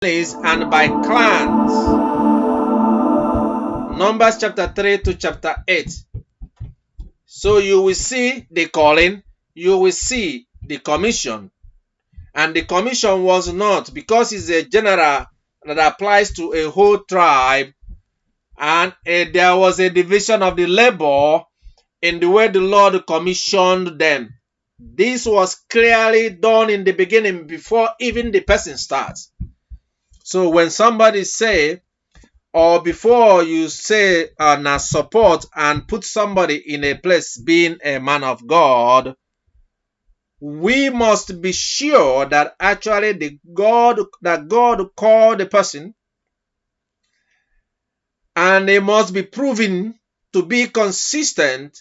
and by clans. Numbers chapter 3 to chapter 8. So you will see the calling, you will see the commission. And the commission was not, because it's a general that applies to a whole tribe, and there was a division of the labor in the way the Lord commissioned them. This was clearly done in the beginning before even the person starts. So when somebody say, or before you say support and put somebody in a place being a man of God, we must be sure that actually God called the person, and it must be proven to be consistent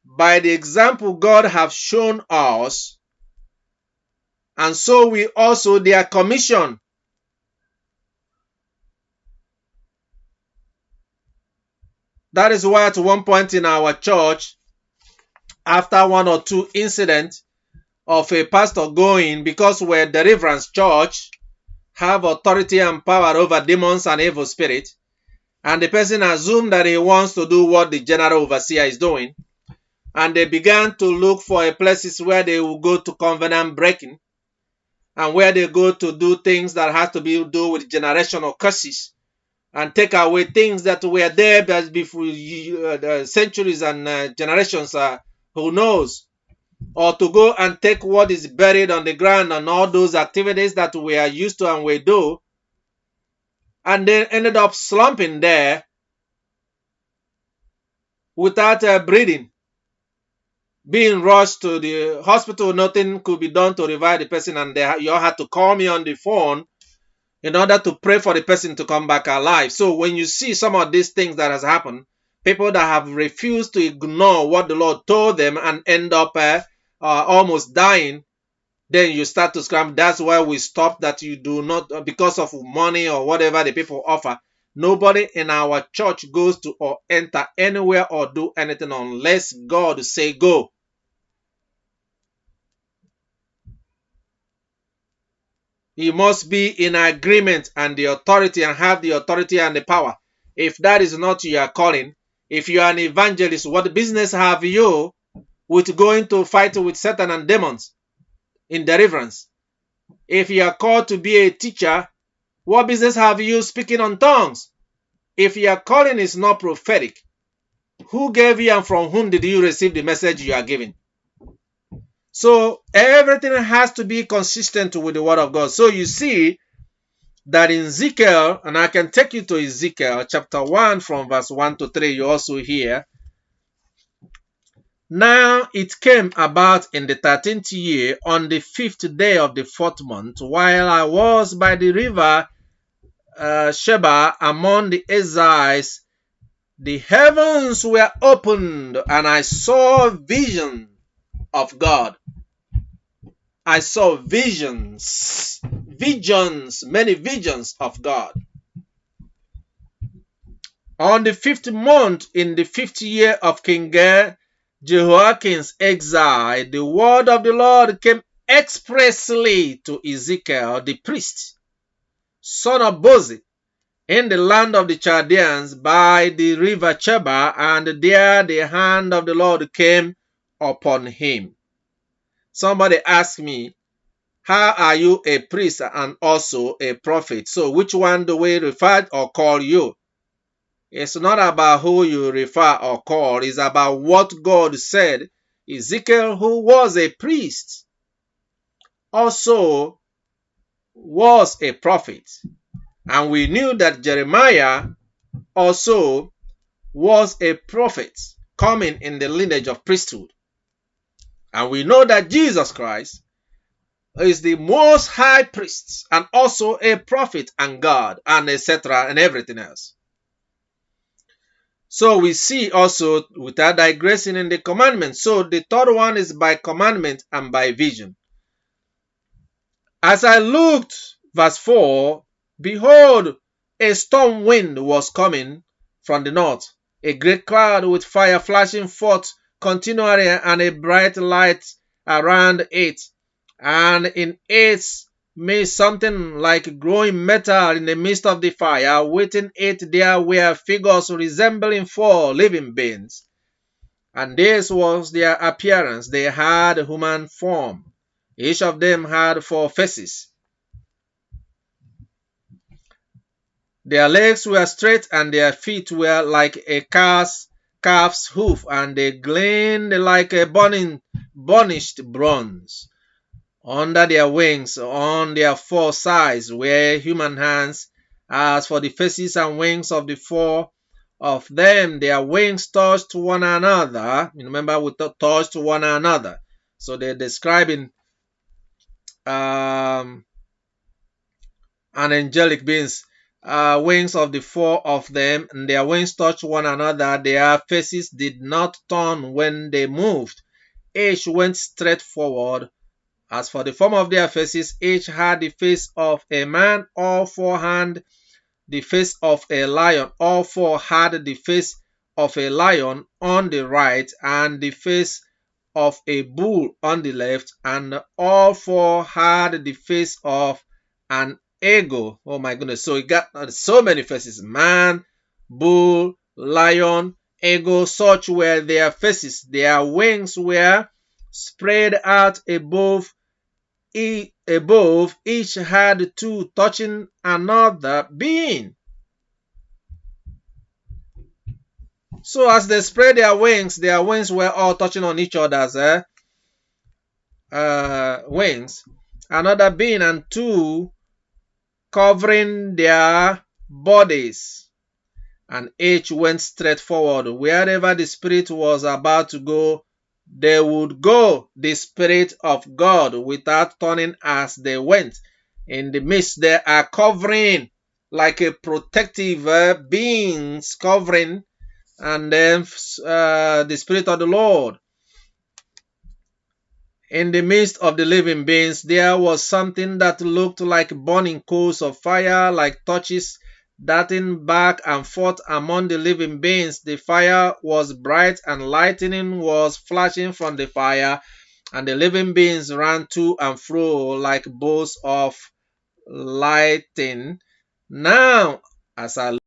by the example God have shown us, and so we also their commission. That is why at one point in our church, after one or two incidents of a pastor going, because we're deliverance church, have authority and power over demons and evil spirits, and the person assumed that he wants to do what the general overseer is doing, and they began to look for places where they will go to covenant breaking, and where they go to do things that has to do with generational curses, and take away things that were there before centuries and generations, who knows, or to go and take what is buried on the ground and all those activities that we are used to and we do, and then ended up slumping there without breathing, being rushed to the hospital. Nothing could be done to revive the person, and you all had to call me on the phone in order to pray for the person to come back alive. So when you see some of these things that has happened, people that have refused to ignore what the Lord told them and end up almost dying, then you start to scramble. That's why we stop that. You do not, because of money or whatever the people offer. Nobody in our church goes to or enter anywhere or do anything unless God say go. He must be in agreement and the authority, and have the authority and the power. If that is not your calling, if you are an evangelist, what business have you with going to fight with Satan and demons in deliverance? If you are called to be a teacher, what business have you speaking on tongues? If your calling is not prophetic, who gave you and from whom did you receive the message you are giving? So everything has to be consistent with the word of God. So you see that in Ezekiel, and I can take you to Ezekiel chapter 1 from verse 1 to 3, you also hear. Now it came about in the 13th year, on the 5th day of the 4th month, while I was by the river Sheba among the exiles, the heavens were opened, and I saw vision of God. I saw visions, many visions of God. On the 5th month, in the 5th year of King Jehoiakim's exile, the word of the Lord came expressly to Ezekiel the priest, son of Buzi, in the land of the Chaldeans by the river Chebar, and there the hand of the Lord came upon him. Somebody asked me, how are you a priest and also a prophet? So which one do we refer or call you? It's not about who you refer or call. It's about what God said. Ezekiel, who was a priest, also was a prophet. And we knew that Jeremiah also was a prophet coming in the lineage of priesthood. And we know that Jesus Christ is the most high priest and also a prophet and God and etc. and everything else. So we see also, without digressing, in the commandments. So the third one is by commandment and by vision. As I looked, verse 4, behold, a storm wind was coming from the north, a great cloud with fire flashing forth continually, and a bright light around it, and in its made something like glowing metal in the midst of the fire. Within it there were figures resembling 4 living beings, and this was their appearance. They had human form. Each of them had 4 faces. Their legs were straight, and their feet were like a calf's hoof, and they gleamed like a burnished bronze. Under their wings, on their 4 sides, were human hands. As for the faces and wings of the 4 of them, their wings touched one another. Remember, we touched one another. So they're describing an angelic beings. Wings of the 4 of them, and their wings touched one another. Their faces did not turn when they moved. Each went straight forward. As for the form of their faces, each had the face of a man. All 4 had the face of a lion. All 4 had the face of a lion on the right, and the face of a bull on the left, and all 4 had the face of an eagle. Oh my goodness. So it got so many faces. Man, bull, lion, eagle. Such were their faces. Their wings were spread out above. Each had 2 touching another being. So as they spread their wings were all touching on each other's wings. Another being, and 2 covering their bodies. And each went straight forward. Wherever the Spirit was about to go, they would go, the Spirit of God, without turning as they went. In the midst, they are covering like a protective beings covering, and then the Spirit of the Lord. In the midst of the living beings, there was something that looked like burning coals of fire, like torches darting back and forth among the living beings. The fire was bright, and lightning was flashing from the fire, and the living beings ran to and fro like bolts of lightning. Now, as I